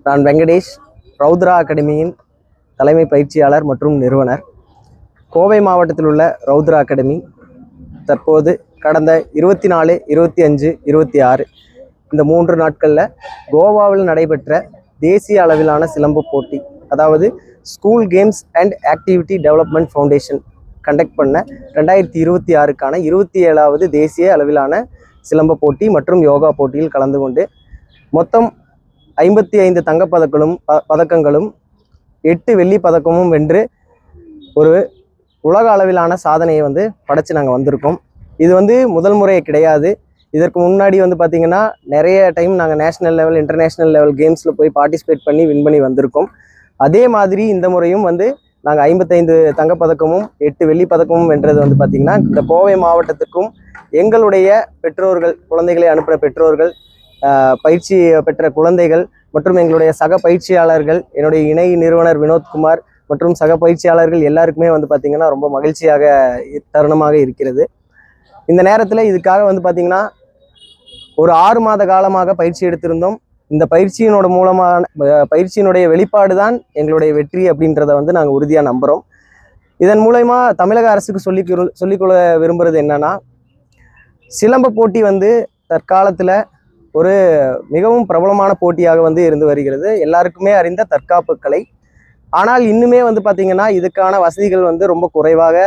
நான் வெங்கடேஷ், ரௌத்ரா அகாடமியின் தலைமை பயிற்சியாளர் மற்றும் நிறுவனர். கோவை மாவட்டத்தில் உள்ள ரௌத்ரா அகாடமி தற்போது கடந்த 24, 25, 26 இந்த 3 நாட்களில் கோவாவில் நடைபெற்ற தேசிய அளவிலான சிலம்ப போட்டி, அதாவது school games and activity development foundation conduct பண்ண 2026க்கான 27வது தேசிய அளவிலான சிலம்ப போட்டி மற்றும் யோகா போட்டியில் கலந்து கொண்டு மொத்தம் 55 பதக்கங்களும் 8 வெள்ளி பதக்கமும் வென்று ஒரு உலக அளவிலான சாதனையை படைச்சு நாங்கள் வந்திருக்கோம். இது முதல் முறை கிடையாது. இதற்கு முன்னாடி பார்த்திங்கன்னா நிறைய டைம் நாங்கள் நேஷனல் லெவல், இன்டர்நேஷ்னல் லெவல் கேம்ஸில் போய் பார்ட்டிசிபேட் பண்ணி வின் பண்ணி வந்திருக்கோம். அதே மாதிரி இந்த முறையும் நாங்கள் 55 தங்கப்பதக்கமும் 8 வெள்ளி பதக்கமும் வென்றது பார்த்திங்கன்னா இந்த கோவை மாவட்டத்திற்கும் எங்களுடைய பெற்றோர்கள், குழந்தைகளை அனுப்புகிற பெற்றோர்கள், பயிற்சி பெற்ற குழந்தைகள் மற்றும் எங்களுடைய சக பயிற்சியாளர்கள், என்னுடைய இணை நிறுவனர் வினோத்குமார் மற்றும் சக பயிற்சியாளர்கள் எல்லாருக்குமே பார்த்திங்கன்னா ரொம்ப மகிழ்ச்சியாக தருணமாக இருக்கிறது. இந்த நேரத்தில் இதுக்காக பார்த்திங்கன்னா ஒரு 6 மாத காலமாக பயிற்சி எடுத்திருந்தோம். இந்த பயிற்சியினுடைய வெளிப்பாடு தான் எங்களுடைய வெற்றி அப்படின்றத நாங்கள் உறுதியாக நம்புகிறோம். இதன் மூலமா தமிழக அரசுக்கு சொல்லிக்கொள்ள விரும்புகிறது என்னன்னா, சிலம்ப போட்டி தற்காலத்தில் ஒரு மிகவும் பிரபலமான போட்டியாக இருந்து வருகிறது. எல்லாருக்குமே அறிந்த தற்காப்பு கலை. ஆனால் இன்னுமே பார்த்திங்கன்னா இதுக்கான வசதிகள் ரொம்ப குறைவாக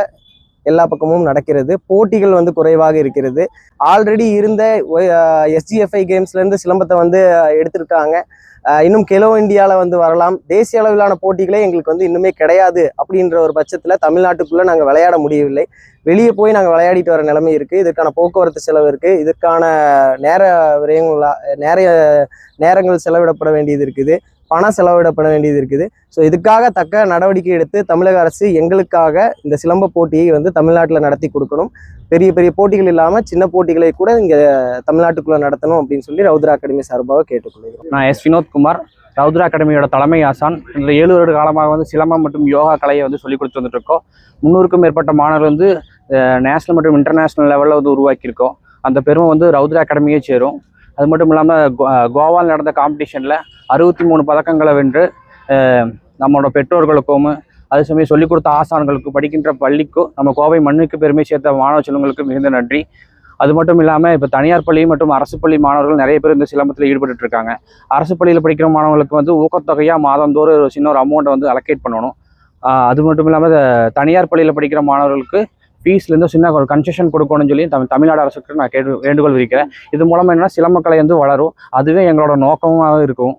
எல்லா பக்கமும் நடக்கிறது. போட்டிகள் குறைவாக இருக்கிறது. ஆல்ரெடி இருந்த SGFI கேம்ஸ்லேருந்து சிலம்பத்தை எடுத்திருக்காங்க. இன்னும் கெலோ இந்தியாவில் வரலாம். தேசிய அளவிலான போட்டிகளே எங்களுக்கு இன்னுமே கிடையாது. அப்படின்ற ஒரு பட்சத்தில் தமிழ்நாட்டுக்குள்ளே நாங்கள் விளையாட முடியவில்லை. வெளியே போய் நாங்கள் விளையாடிட்டு வர நிலைமை இருக்குது. இதற்கான போக்குவரத்து செலவு இருக்குது. இதற்கான நேரங்கள் செலவிடப்பட வேண்டியது இருக்குது. பணம் செலவிடப்பட வேண்டியது இருக்குது. ஸோ இதுக்காக தக்க நடவடிக்கை எடுத்து தமிழக அரசு எங்களுக்காக இந்த சிலம்ப போட்டியை தமிழ்நாட்டில் நடத்தி கொடுக்கணும். பெரிய பெரிய போட்டிகள் இல்லாமல் சின்ன போட்டிகளை கூட இங்கே தமிழ்நாட்டுக்குள்ளே நடத்தணும் அப்படின்னு சொல்லி ரௌத்ரா அகாடமி சார்பாக கேட்டுக்கொள்கிறோம். நான் வினோத்குமார், ரௌத்ரா அகாடமியோட தலைமை ஆசான். இந்த 7 வருட காலமாக சிலம்பம் மற்றும் யோகா கலையை சொல்லி கொடுத்து வந்துட்டு இருக்கோம். 300க்கும் மேற்பட்ட மாணவர்கள் நேஷனல் மற்றும் இன்டர்நேஷ்னல் லெவலில் உருவாக்கியிருக்கோம். அந்த பெருமை ரௌத்ரா அகாடமியே சேரும். அது மட்டும் இல்லாமல் கோவாவில் நடந்த காம்படிஷனில் 63 பதக்கங்களை வென்று நம்மளோட பெற்றோர்களுக்கும் அதே சமயம் சொல்லிக் கொடுத்த ஆசான்களுக்கும் படிக்கின்ற பள்ளிக்கும் நம்ம கோவை மண்ணுக்கு பெருமை சேர்த்த மாணவ செல்வங்களுக்கு மிகுந்த நன்றி. அது மட்டும் இல்லாமல் இப்போ தனியார் பள்ளி மற்றும் அரசு பள்ளி மாணவர்கள் நிறைய பேர் இந்த சிலம்பத்தில் ஈடுபட்டு இருக்காங்க. அரசு பள்ளியில் படிக்கிற மாணவர்களுக்கு ஊக்கத்தொகையாக மாதந்தோறும் ஒரு சின்ன ஒரு அமௌண்ட்டை அலோகேட் பண்ணணும். அது மட்டும் இல்லாமல் தனியார் பள்ளியில் படிக்கிற மாணவர்களுக்கு ஃபீஸ்லேருந்து சின்ன ஒரு கன்செஷன் கொடுக்கணும்னு சொல்லி தமிழ்நாடு அரசுக்கு நான் வேண்டுகோள் விதிக்கிறேன். இது மூலமாக என்னென்னா சிலம்பக்கலை வளரும். அதுவே எங்களோட நோக்கமாக இருக்கும்.